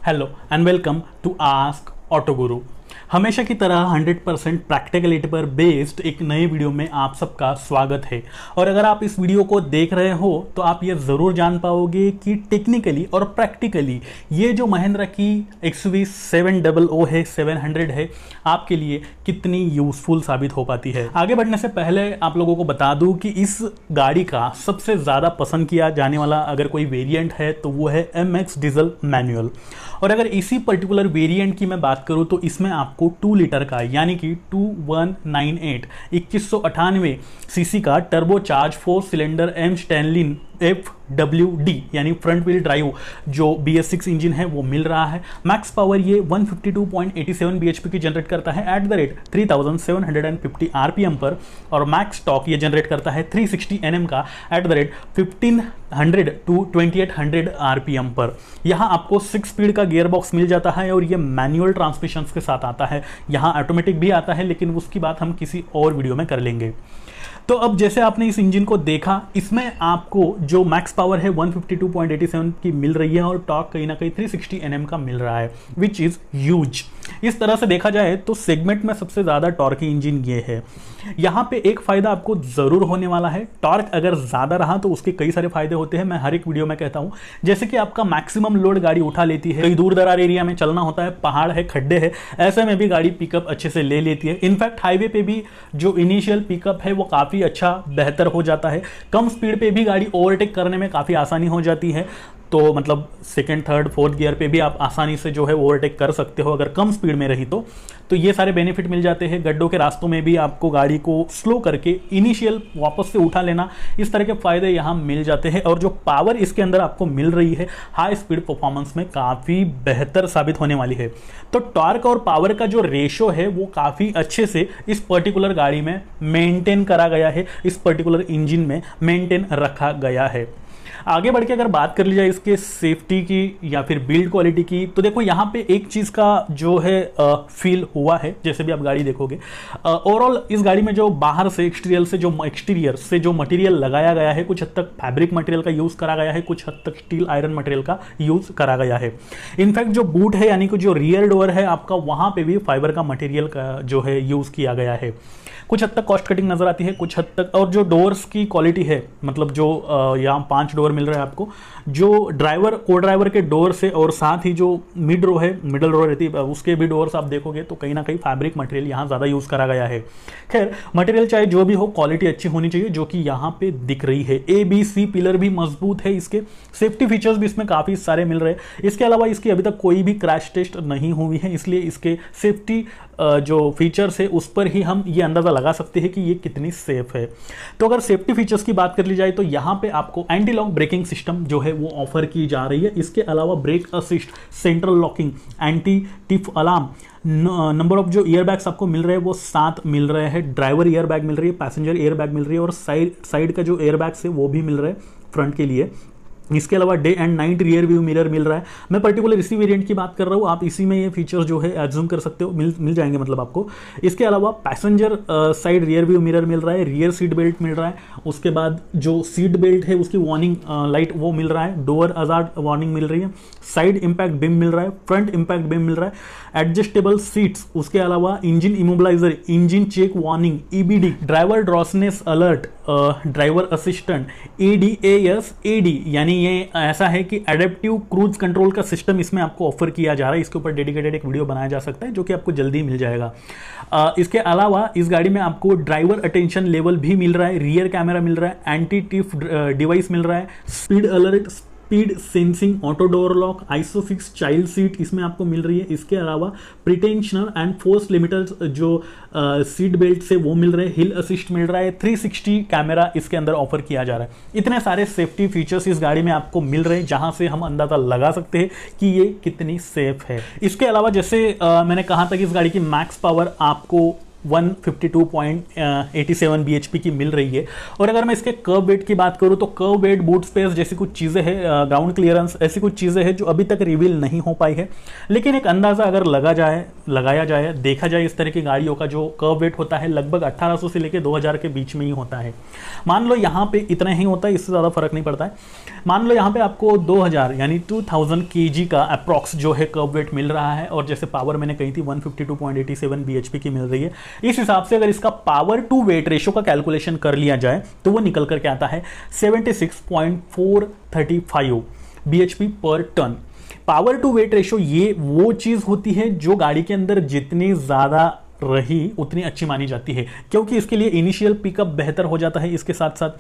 Hello and welcome to Ask Auto Guru. हमेशा की तरह 100% प्रैक्टिकलिटी पर बेस्ड एक नए वीडियो में आप सबका स्वागत है। और अगर आप इस वीडियो को देख रहे हो तो आप ये ज़रूर जान पाओगे कि टेक्निकली और प्रैक्टिकली ये जो महिंद्रा की XUV 700 है 700 है आपके लिए कितनी यूज़फुल साबित हो पाती है। आगे बढ़ने से पहले आप लोगों को बता दूं कि इस गाड़ी का सबसे ज़्यादा पसंद किया जाने वाला अगर कोई वेरिएंट है तो वो है MX डीजल मैनुअल। और अगर इसी पर्टिकुलर वेरिएंट की मैं बात करूं तो इसमें आपको 2 लीटर का यानी कि 2198 2198 सीसी का turbocharge 4 cylinder M Stanley FWD यानी फ्रंट व्हील ड्राइव जो BS6 इंजन है वो मिल रहा है। मैक्स पावर ये 152.87 bhp की जनरेट करता है एट द रेट 3750 RPM पर, और मैक्स टॉर्क ये जनरेट करता है 360 Nm का at the rate 1500 to 2800 RPM पर। यहाँ आपको 6 स्पीड का गियर बॉक्स मिल जाता है और ये मैनुअल ट्रांसमिशन के साथ आता है। यहाँ ऑटोमेटिक भी आता है लेकिन उसकी बात हम किसी और वीडियो में कर लेंगे। तो अब जैसे आपने इस इंजन को देखा, इसमें आपको जो मैक्स पावर है 152.87 की मिल रही है और टॉर्क कहीं ना कहीं 360 Nm का मिल रहा है विच इज़ ह्यूज। इस तरह से देखा जाए तो सेगमेंट में सबसे ज़्यादा टॉर्क इंजन ये है। यहाँ पे एक फ़ायदा आपको ज़रूर होने वाला है, टॉर्क अगर ज़्यादा रहा तो उसके कई सारे फायदे होते हैं। मैं हर एक वीडियो में कहता हूँ, जैसे कि आपका मैक्सिमम लोड गाड़ी उठा लेती है, कई दूर दरार एरिया में चलना होता है, पहाड़ है, खड्डे है, ऐसे में भी गाड़ी पिकअप अच्छे से ले लेती है। इनफैक्ट हाईवे पे भी जो इनिशियल पिकअप है वो काफ़ी अच्छा बेहतर हो जाता है। कम स्पीड पे भी गाड़ी ओवरटेक करने में काफ़ी आसानी हो जाती है। तो मतलब सेकंड, थर्ड, फोर्थ गियर पे भी आप आसानी से जो है ओवरटेक कर सकते हो अगर कम स्पीड में रही तो ये सारे बेनिफिट मिल जाते हैं। गड्ढों के रास्तों में भी आपको गाड़ी को स्लो करके इनिशियल वापस से उठा लेना, इस तरह के फायदे यहाँ मिल जाते हैं। और जो पावर इसके अंदर आपको मिल रही है हाई स्पीड परफॉर्मेंस में काफ़ी बेहतर साबित होने वाली है। तो टॉर्क और पावर का जो रेशो है वो काफ़ी अच्छे से इस पर्टिकुलर गाड़ी में मेंटेन करा गया है, इस पर्टिकुलर इंजन में मेंटेन रखा गया है। आगे बढ़ के अगर बात कर ली जाए इसके सेफ्टी की या फिर बिल्ड क्वालिटी की, तो देखो यहाँ पे एक चीज़ का जो है फील हुआ है जैसे भी आप गाड़ी देखोगे। ओवरऑल इस गाड़ी में जो बाहर से एक्सटीरियर से जो मटेरियल लगाया गया है, कुछ हद तक फैब्रिक मटेरियल का यूज़ करा गया है, कुछ हद तक स्टील आयरन मटेरियल का यूज़ करा गया है। इनफैक्ट जो बूट है यानी कि जो रियर डोर है आपका, वहाँ पे भी फाइबर का मटेरियल का जो है यूज़ किया गया है। कुछ हद तक कॉस्ट कटिंग नजर आती है, कुछ हद तक। और जो डोर्स की क्वालिटी है, मतलब जो यहाँ 5 डोर मिल रहा है आपको, जो ड्राइवर को ड्राइवर के डोर से और साथ ही जो मिड रो है, मिडल रो रहती है, उसके भी डोर्स आप देखोगे तो कहीं ना कहीं फैब्रिक मटेरियल यहाँ ज़्यादा यूज़ करा गया है। खैर मटेरियल चाहे जो भी हो, क्वालिटी अच्छी होनी चाहिए जो कि यहाँ पे दिख रही है। ABC पिलर भी मजबूत है इसके, सेफ्टी फीचर्स भी इसमें काफ़ी सारे मिल रहे हैं। इसके अलावा इसकी अभी तक कोई भी क्रैश टेस्ट नहीं हुई है, इसलिए इसके सेफ्टी जो फीचर्स है उस पर ही हम ये अंदाज़ा लगा सकते हैं कि ये कितनी सेफ है। तो अगर सेफ्टी फीचर्स की बात कर ली जाए तो यहाँ पे आपको एंटी लॉक ब्रेकिंग सिस्टम जो है वो ऑफर की जा रही है। इसके अलावा brake assist, central locking, anti tiff alarm, number of जो ईयरबैग्स आपको मिल रहे हैं वो 7 मिल रहे हैं। ड्राइवर ईयर बैग मिल रही है, पैसेंजर ईयर बैग मिल रही है और साइड का जो ईयर बैग्स है वो भी मिल रहे हैं फ्रंट के लिए। इसके अलावा day and night rear view mirror मिल रहा है। मैं पर्टिकुलर इसी वेरिएंट की बात कर रहा हूँ, आप इसी में ये फीचर्स जो है एज्यूम कर सकते हो, मिल जाएंगे मतलब आपको। इसके अलावा passenger side rear view mirror मिल रहा है, रियर सीट बेल्ट मिल रहा है, उसके बाद जो सीट बेल्ट है उसकी वार्निंग लाइट वो मिल रहा है, डोर हजार्ड वार्निंग मिल रही है, साइड इंपैक्ट बिम मिल रहा है, फ्रंट इंपैक्ट बिम मिल रहा है, एडजस्टेबल सीट्स, उसके अलावा engine immobiliser, engine check warning, EBD, driver drowsiness alert, driver assistant, ADAS AD, यानी ये ऐसा है कि एडेप्टिव क्रूज कंट्रोल का सिस्टम इसमें आपको ऑफर किया जा रहा है। इसके ऊपर डेडिकेटेड एक वीडियो बनाया जा सकता है जो कि आपको जल्दी मिल जाएगा। इसके अलावा इस गाड़ी में आपको ड्राइवर अटेंशन लेवल भी मिल रहा है, रियर कैमरा मिल रहा है, एंटी टिफ डिवाइस मिल रहा है, speed alert, speed sensing, auto door lock, isofix child seat इसमें आपको मिल रही है। इसके अलावा प्रिटेंशनर एंड फोर्स लिमिटर्स जो सीट बेल्ट से वो मिल रहे हैं, हिल असिस्ट मिल रहा है, 360 कैमरा इसके अंदर ऑफर किया जा रहा है। इतने सारे सेफ्टी फीचर्स इस गाड़ी में आपको मिल रहे हैं जहां से हम अंदाजा लगा सकते हैं कि ये कितनी सेफ है। इसके अलावा जैसे मैंने कहा था कि इस गाड़ी की मैक्स पावर आपको 152.87 bhp की मिल रही है। और अगर मैं इसके कर्व वेट की बात करूं तो कर्व वेट, बूट स्पेस जैसी कुछ चीज़ें हैं, ग्राउंड क्लियरेंस ऐसी कुछ चीज़ें हैं जो अभी तक रिवील नहीं हो पाई है, लेकिन एक अंदाज़ा अगर लगाया जाए देखा जाए इस तरह की गाड़ियों का जो कर्व वेट होता है लगभग 1800 से लेकर 2000 के बीच में ही होता है। मान लो यहाँ पे इतना ही होता है, इससे ज़्यादा फर्क नहीं पड़ता है। मान लो यहाँ पे आपको 2000 यानी 2000 kg का अप्रॉक्स जो है कर्व वेट मिल रहा है, और जैसे पावर मैंने कही थी 152.87 bhp की मिल रही है। इस हिसाब से अगर इसका पावर टू वेट रेशो का कैलकुलेशन कर लिया जाए तो वो निकल करके आता है 76.435 bhp पर ton. Power to weight ratio ये वो चीज होती है जो गाड़ी के अंदर जितनी ज्यादा रही उतनी अच्छी मानी जाती है, क्योंकि इसके लिए इनिशियल पिकअप बेहतर हो जाता है। इसके साथ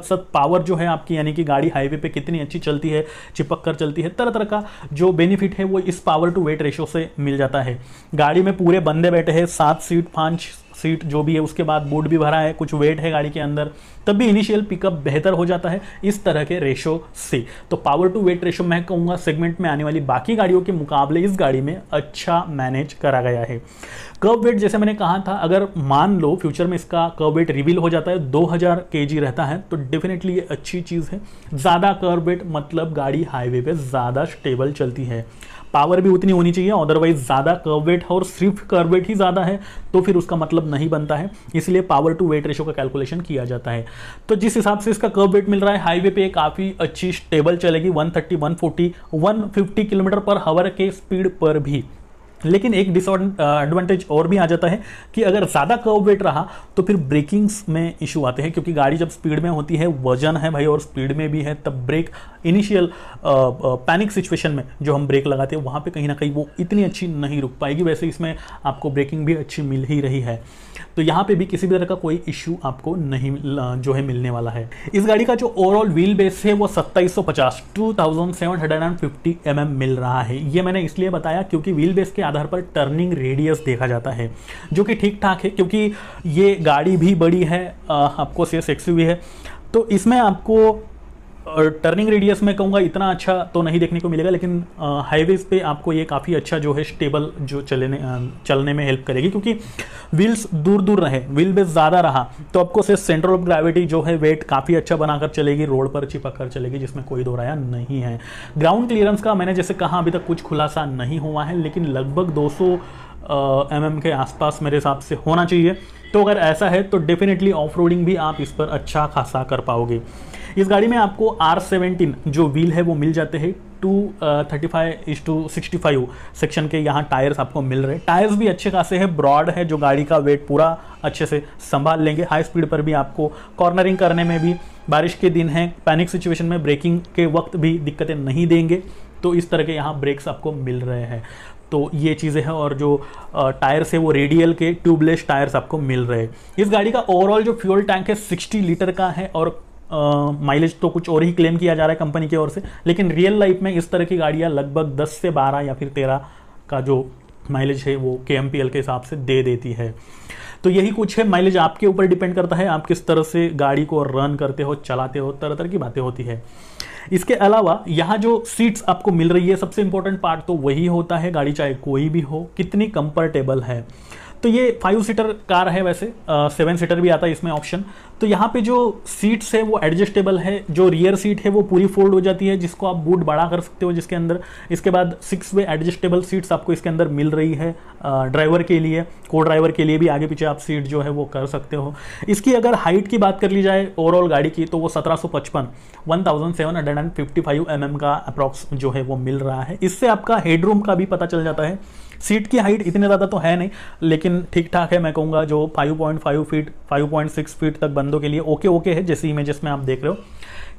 साथ पावर जो है आपकी, यानी कि गाड़ी हाईवे पे कितनी अच्छी चलती है, चिपक कर चलती है, तरह तरह का जो बेनिफिट है वो इस पावर टू वेट रेशो से मिल जाता है। गाड़ी में पूरे बंदे बैठे हैं, 7 सीट 5 सीट जो भी है, उसके बाद बूट भी भरा है, कुछ वेट है गाड़ी के अंदर, तब भी इनिशियल पिकअप बेहतर हो जाता है इस तरह के रेशो से। तो पावर टू वेट रेशो मैं कहूँगा सेगमेंट में आने वाली बाकी गाड़ियों के मुकाबले इस गाड़ी में अच्छा मैनेज करा गया है। कर्व वेट जैसे मैंने कहा था, अगर मान लो फ्यूचर में इसका कर्व वेट रिवील हो जाता है 2000 kg रहता है तो डेफिनेटली ये अच्छी चीज़ है। ज़्यादा कर्व वेट मतलब गाड़ी हाईवे पे ज़्यादा स्टेबल चलती है, पावर भी उतनी होनी चाहिए, अदरवाइज ज़्यादा कर्व वेट है और सिर्फ कर्व वेट ही ज़्यादा है तो फिर उसका मतलब नहीं बनता है, इसलिए पावर टू वेट रेशो का कैलकुलेशन किया जाता है। तो जिस हिसाब से इसका कर्व वेट मिल रहा है हाईवे पे काफ़ी अच्छी स्टेबल चलेगी 130, 140, 150 किलोमीटर पर हावर के स्पीड पर भी। लेकिन एक डिसएडवांटेज और भी आ जाता है कि अगर ज़्यादा कर्व वेट रहा तो फिर ब्रेकिंग्स में इशू आते हैं, क्योंकि गाड़ी जब स्पीड में होती है, वजन है भाई और स्पीड में भी है, तब ब्रेक इनिशियल पैनिक सिचुएशन में जो हम ब्रेक लगाते हैं वहाँ पे कहीं ना कहीं वो इतनी अच्छी नहीं रुक पाएगी। वैसे इसमें आपको ब्रेकिंग भी अच्छी मिल ही रही है, तो यहाँ पे भी किसी भी तरह का कोई इशू आपको नहीं जो है मिलने वाला है। इस गाड़ी का जो ओवरऑल व्हील बेस है वो 2750 mm मिल रहा है। ये मैंने इसलिए बताया क्योंकि व्हील बेस के आधार पर टर्निंग रेडियस देखा जाता है, जो कि ठीक ठाक है, क्योंकि ये गाड़ी भी बड़ी है, आपको से एक्सयूवी है, तो इसमें आपको टर्निंग रेडियस में कहूँगा इतना अच्छा तो नहीं देखने को मिलेगा, लेकिन हाईवेज पे आपको ये काफ़ी अच्छा जो है स्टेबल जो चलने में हेल्प करेगी, क्योंकि व्हील्स दूर दूर रहे, व्हील बेस ज़्यादा रहा तो आपको से सेंटर ऑफ ग्रेविटी जो है वेट काफ़ी अच्छा बनाकर चलेगी, रोड पर चिपक कर चलेगी, जिसमें कोई दो राय नहीं है। ग्राउंड क्लियरेंस का मैंने जैसे कहा अभी तक कुछ खुलासा नहीं हुआ है, लेकिन लगभग 200 mm के आसपास मेरे हिसाब से होना चाहिए। तो अगर ऐसा है तो डेफिनेटली ऑफ रोडिंग भी आप इस पर अच्छा खासा कर पाओगे। इस गाड़ी में आपको R17 जो व्हील है वो मिल जाते हैं 235/65 सेक्शन के यहाँ टायर्स आपको मिल रहे हैं। टायर्स भी अच्छे खासे हैं, ब्रॉड है, जो गाड़ी का वेट पूरा अच्छे से संभाल लेंगे। हाई स्पीड पर भी आपको कॉर्नरिंग करने में भी, बारिश के दिन है, पैनिक सिचुएशन में ब्रेकिंग के वक्त भी दिक्कतें नहीं देंगे, तो इस तरह के यहाँ ब्रेक्स आपको मिल रहे हैं। तो ये चीज़ें हैं, और जो टायर्स है वो रेडियल के ट्यूबलेस टायर्स आपको मिल रहे हैं। इस गाड़ी का ओवरऑल जो फ्यूल टैंक है 60 लीटर का है, और माइलेज तो कुछ और ही क्लेम किया जा रहा है कंपनी की ओर से, लेकिन रियल लाइफ में इस तरह की गाड़ियाँ लगभग 10 से 12 या फिर 13 का जो माइलेज है वो KMPL के हिसाब से दे देती है। तो यही कुछ है, माइलेज आपके ऊपर डिपेंड करता है, आप किस तरह से गाड़ी को रन करते हो, चलाते हो, तरह तरह की बातें होती है। इसके अलावा यहाँ जो सीट्स आपको मिल रही है, सबसे इंपॉर्टेंट पार्ट तो वही होता है, गाड़ी चाहे कोई भी हो कितनी कंफर्टेबल है। तो ये 5 सीटर कार है, वैसे 7 सीटर भी आता है इसमें ऑप्शन। तो यहाँ पे जो सीट्स है वो एडजस्टेबल है, जो रियर सीट है वो पूरी फोल्ड हो जाती है, जिसको आप बूट बड़ा कर सकते हो जिसके अंदर। इसके बाद 6 वे एडजस्टेबल सीट्स आपको इसके अंदर मिल रही है, ड्राइवर के लिए, को ड्राइवर के लिए भी आगे पीछे आप सीट जो है वो कर सकते हो। इसकी अगर हाइट की बात कर ली जाए ओवरऑल गाड़ी की, तो वो 1755 mm का अप्रॉक्स जो है वो मिल रहा है। इससे आपका हेडरूम का भी पता चल जाता है। सीट की हाइट इतने ज़्यादा तो है नहीं, लेकिन ठीक ठाक है, मैं कहूँगा जो 5.5 फीट 5.6 फीट तक बंदों के लिए ओके है, जैसे इमेजेस में आप देख रहे हो।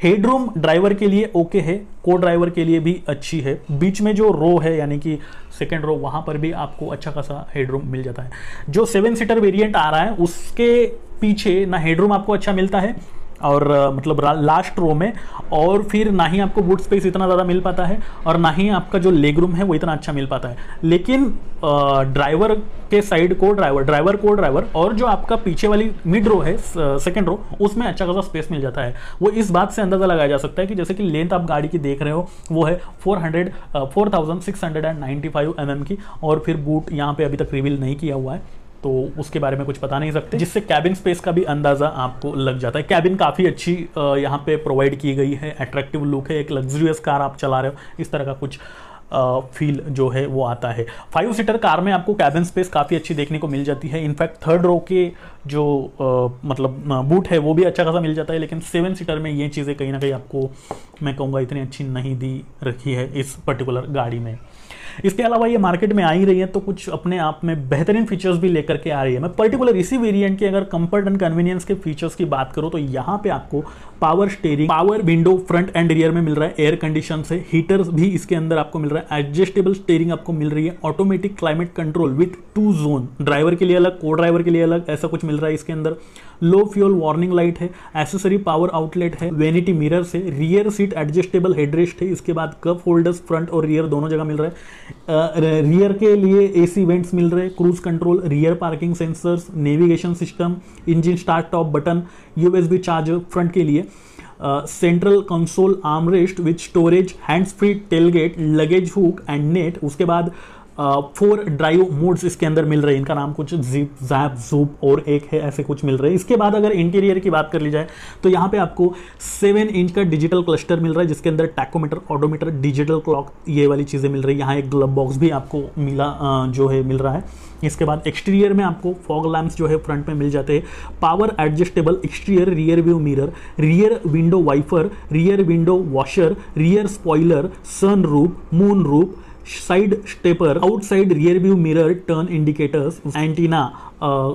हेडरूम ड्राइवर के लिए ओके है, को ड्राइवर के लिए भी अच्छी है। बीच में जो रो है यानी कि सेकेंड रो, वहाँ पर भी आपको अच्छा खासा हेडरूम मिल जाता है। जो 7 सीटर वेरिएंट आ रहा है उसके पीछे ना हेडरूम आपको अच्छा मिलता है, और मतलब लास्ट रो में, और फिर ना ही आपको बूट स्पेस इतना ज़्यादा मिल पाता है, और ना ही आपका जो लेग रूम है वो इतना अच्छा मिल पाता है। लेकिन ड्राइवर के साइड को ड्राइवर और जो आपका पीछे वाली मिड रो है, सेकंड रो, उसमें अच्छा खासा स्पेस मिल जाता है। वो इस बात से अंदाज़ा लगाया जा सकता है कि जैसे कि लेंथ आप गाड़ी की देख रहे हो वो है 4695 mm की, और फिर बूट यहाँ पे अभी तक रिवील नहीं किया हुआ है, तो उसके बारे में कुछ बता नहीं सकते, जिससे कैबिन स्पेस का भी अंदाज़ा आपको लग जाता है। कैबिन काफ़ी अच्छी यहाँ पे प्रोवाइड की गई है, अट्रैक्टिव लुक है, एक लग्जरियस कार आप चला रहे हो इस तरह का कुछ फील जो है वो आता है। 5 सीटर कार में आपको कैबिन स्पेस काफ़ी अच्छी देखने को मिल जाती है। इनफैक्ट थर्ड रो के जो मतलब बूट है वो भी अच्छा खासा मिल जाता है, लेकिन 7 सीटर में ये चीज़ें कहीं ना कहीं आपको मैं कहूँगा इतनी अच्छी नहीं दी रखी है इस पर्टिकुलर गाड़ी में। इसके अलावा ये मार्केट में आ ही रही है तो कुछ अपने आप में बेहतरीन फीचर्स भी लेकर के आ रही है। मैं पर्टिकुलर इसी वेरिएंट के अगर कंफर्ट एंड कन्वीनियंस के फीचर्स की बात करूं तो यहाँ पे आपको power steering, power window front end rear में मिल रहा है, एयर कंडीशन से हीटर्स भी इसके अंदर आपको मिल रहा है, एडजस्टेबल स्टीयरिंग आपको मिल रही है, automatic climate control with 2 zone, driver के लिए अलग, को ड्राइवर के लिए अलग, ऐसा कुछ मिल रहा है इसके अंदर। लो फ्यूल वार्निंग लाइट है, एसेसरी पावर आउटलेट है, वेनिटी मिरर से, रियर सीट एडजस्टेबल हेडरेस्ट है, इसके बाद कप होल्डर्स फ्रंट और रियर दोनों जगह मिल रहा है। रियर के लिए एसी वेंट्स मिल रहे हैं, cruise control, rear parking sensors, navigation system, engine start top button, USB charger front के लिए, central console armrest with storage, hands free tailgate, luggage hook and net. उसके बाद 4 ड्राइव मोड्स इसके अंदर मिल रहे हैं, इनका नाम कुछ जिप, जैप, जूप और एक है, ऐसे कुछ मिल रहे हैं। इसके बाद अगर इंटीरियर की बात कर ली जाए तो यहाँ पे आपको 7 इंच का डिजिटल क्लस्टर मिल रहा है, जिसके अंदर टैकोमीटर, ऑडोमीटर, डिजिटल क्लॉक, ये वाली चीज़ें मिल रही है। यहाँ एक ग्लव बॉक्स भी आपको मिल रहा है। इसके बाद एक्सटीरियर में आपको फॉग लैंप्स जो है फ्रंट में मिल जाते हैं, power adjustable exterior rear view mirror, rear window wiper, rear window washer, rear spoiler, sun roof, moon roof, side stepper, outside rear view mirror, turn indicators, antenna,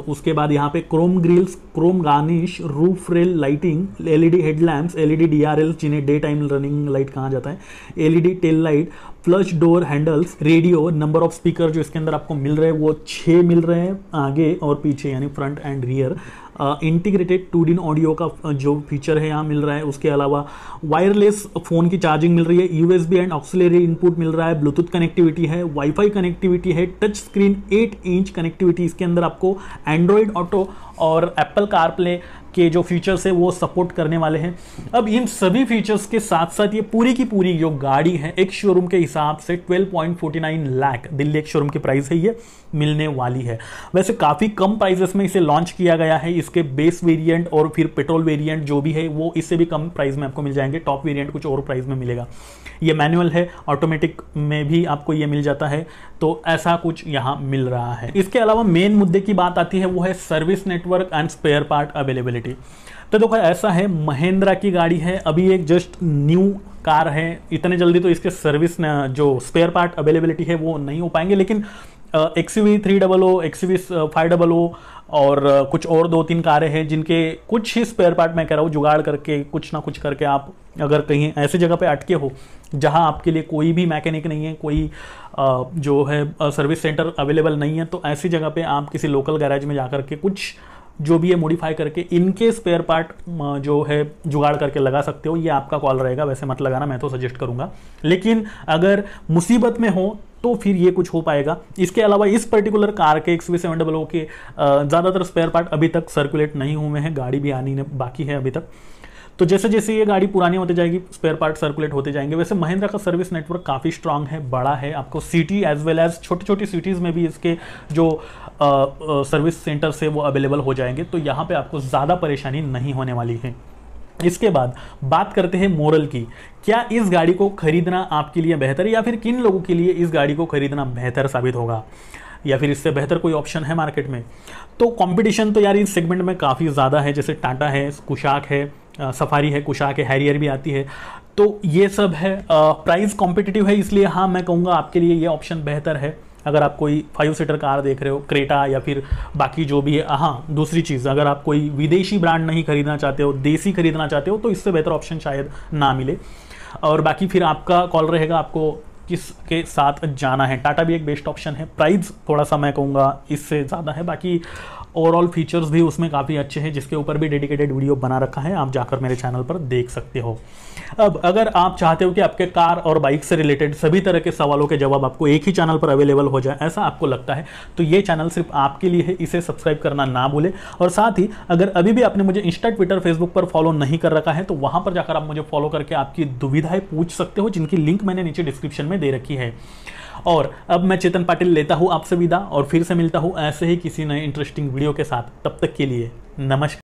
उसके बाद यहाँ पे chrome grills, chrome garnish, roof rail lighting, LED headlamps, LED DRL जिन्हें day time running light कहा जाता है, LED tail light, flush door handles, radio, number of speaker जो इसके अंदर आपको मिल रहे हैं वो 6 मिल रहे हैं आगे और पीछे यानी front end rear. Integrated 2D audio का जो फीचर है यहाँ मिल रहा है। उसके अलावा वायरलेस फ़ोन की चार्जिंग मिल रही है, यूएसबी एंड ऑक्सिलरी इनपुट मिल रहा है, ब्लूटूथ कनेक्टिविटी है, वाईफाई कनेक्टिविटी है, टच स्क्रीन 8 इंच कनेक्टिविटी, इसके अंदर आपको एंड्रॉयड ऑटो और एप्पल कारप्ले के जो फीचर्स है वो सपोर्ट करने वाले हैं। अब इन सभी फीचर्स के साथ साथ ये पूरी की पूरी जो गाड़ी है एक शोरूम के हिसाब से 12.49 लाख दिल्ली एक शोरूम की प्राइस है, ये मिलने वाली है। वैसे काफ़ी कम प्राइसेस में इसे लॉन्च किया गया है। इसके बेस वेरिएंट और फिर पेट्रोल वेरिएंट जो भी है वो इससे भी कम प्राइस में आपको मिल जाएंगे, टॉप वेरिएंट कुछ और प्राइस में मिलेगा। ये मैनुअल है, ऑटोमेटिक में भी आपको ये मिल जाता है, तो ऐसा कुछ यहाँ मिल रहा है। इसके अलावा मेन मुद्दे की बात आती है वो है service network and spare part availability. तो देखो ऐसा है, महिंद्रा की गाड़ी है, अभी एक जस्ट न्यू कार है, इतने जल्दी तो इसके सर्विस जो स्पेयर पार्ट अवेलेबिलिटी है वो नहीं हो पाएंगे, लेकिन XUV 300, XUV 500 और कुछ और 2-3 कारें हैं जिनके कुछ ही स्पेयर पार्ट मैं कह रहा हूँ जुगाड़ करके कुछ ना कुछ करके आप अगर कहीं ऐसी जगह पे अटके हो जहां आपके लिए कोई भी मैकेनिक नहीं है, कोई जो है सर्विस सेंटर अवेलेबल नहीं है, तो ऐसी जगह पे आप किसी लोकल गैराज में जाकर के कुछ जो भी है मॉडिफाई करके इनके स्पेयर पार्ट जो है जुगाड़ करके लगा सकते हो। ये आपका कॉल रहेगा, वैसे मत लगाना, मैं तो सजेस्ट करूंगा, लेकिन अगर मुसीबत में हो तो फिर ये कुछ हो पाएगा। इसके अलावा इस पर्टिकुलर कार के XUV 700 के ज़्यादातर स्पेयर पार्ट अभी तक सर्कुलेट नहीं हुए हैं, गाड़ी भी आनी बाकी है अभी तक। तो जैसे जैसे ये गाड़ी पुरानी होती जाएगी स्पेयर पार्ट सर्कुलेट होते जाएंगे। वैसे महिंद्रा का सर्विस नेटवर्क काफ़ी स्ट्रांग है, बड़ा है, आपको सिटी एज वेल एज छोटी छोटी सिटीज़ में भी इसके जो सर्विस सेंटर्स है वो अवेलेबल हो जाएंगे, तो यहाँ पे आपको ज़्यादा परेशानी नहीं होने वाली है। इसके बाद बात करते हैं मोरल की। क्या इस गाड़ी को खरीदना आपके लिए बेहतर है या फिर किन लोगों के लिए इस गाड़ी को खरीदना बेहतर साबित होगा, या फिर इससे बेहतर कोई ऑप्शन है मार्केट में? तो कंपटीशन तो यार इस सेगमेंट में काफ़ी ज़्यादा है, जैसे टाटा है, कुशाक है, सफारी है, कुशाक है, हैरियर भी आती है, तो ये सब है। प्राइस कॉम्पिटिटिव है, इसलिए हाँ मैं कहूँगा आपके लिए ये ऑप्शन बेहतर है अगर आप कोई 5 सीटर कार देख रहे हो, क्रेटा या फिर बाकी जो भी है। हाँ, दूसरी चीज़, अगर आप कोई विदेशी ब्रांड नहीं खरीदना चाहते हो, देसी खरीदना चाहते हो, तो इससे बेहतर ऑप्शन शायद ना मिले। और बाकी फिर आपका कॉल रहेगा आपको किसके साथ जाना है। टाटा भी एक बेस्ट ऑप्शन है, प्राइस थोड़ा सा मैं कहूँगा इससे ज़्यादा है, बाकी ओवरऑल फीचर्स भी उसमें काफ़ी अच्छे हैं, जिसके ऊपर भी डेडिकेटेड वीडियो बना रखा है, आप जाकर मेरे चैनल पर देख सकते हो। अब अगर आप चाहते हो कि आपके कार और बाइक से रिलेटेड सभी तरह के सवालों के जवाब आपको एक ही चैनल पर अवेलेबल हो जाए, ऐसा आपको लगता है, तो ये चैनल सिर्फ आपके लिए है, इसे सब्सक्राइब करना ना भूलें। और साथ ही अगर अभी भी आपने मुझे इंस्टा, ट्विटर, फेसबुक पर फॉलो नहीं कर रखा है, तो वहाँ पर जाकर आप मुझे फॉलो करके आपकी दुविधाएं पूछ सकते हो, जिनकी लिंक मैंने नीचे डिस्क्रिप्शन में दे रखी है। और अब मैं चेतन पाटिल लेता हूँ आपसे विदा और फिर से मिलता हूँ ऐसे ही किसी नए इंटरेस्टिंग वीडियो के साथ। तब तक के लिए नमस्कार।